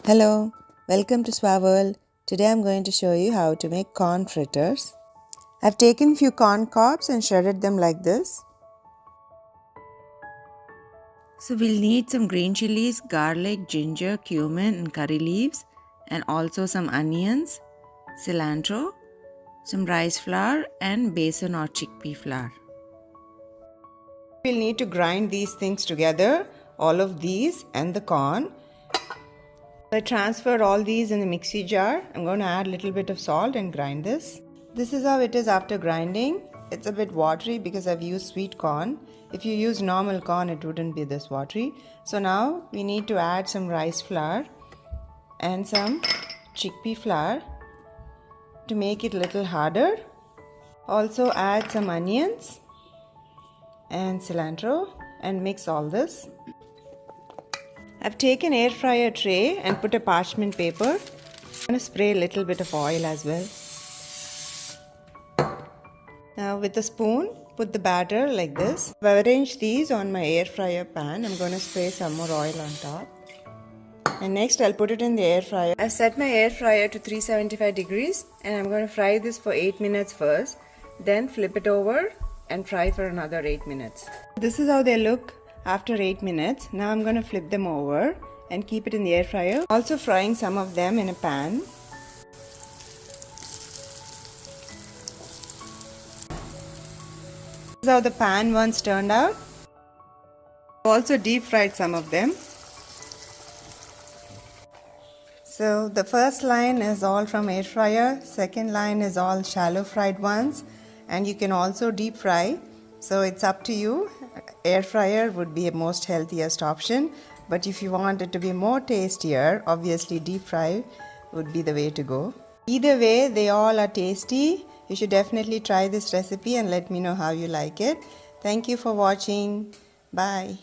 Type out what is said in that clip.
Hello, welcome to Swa World. Today I'm going to show you how to make corn fritters. I've taken few corn cobs and shredded them like this. So we'll need some green chilies, garlic, ginger, cumin and curry leaves, and also some onions, cilantro, some rice flour and besan or chickpea flour. We'll need to grind these things together, all of these and the corn. I transferred all these in the mixie jar. I'm going to add a little bit of salt and grind this. This is how it is after grinding. It's a bit watery because I've used sweet corn. If you use normal corn, it wouldn't be this watery. So now we need to add some rice flour and some chickpea flour to make it a little harder. Also add some onions and cilantro and mix all this. I've taken air fryer tray and put a parchment paper. I'm going to spray a little bit of oil as well. Now with a spoon, put the batter like this. I've arranged these on my air fryer pan. I'm going to spray some more oil on top. And next I'll put it in the air fryer. I've set my air fryer to 375 degrees and I'm going to fry this for 8 minutes first. Then flip it over and fry for another 8 minutes. This is how they look after 8 minutes. Now I'm going to flip them over and keep it in the air fryer. Also frying some of them in a pan. This is how the pan ones turned out. Also deep fried some of them. So the first line is all from air fryer, second line is all shallow fried ones, and you can also deep fry. So it's up to you. Air fryer would be a most healthiest option, but if you want it to be more tastier, obviously deep fry would be the way to go. Either way, they all are tasty. You should definitely try this recipe and let me know how you like it. Thank you for watching. Bye.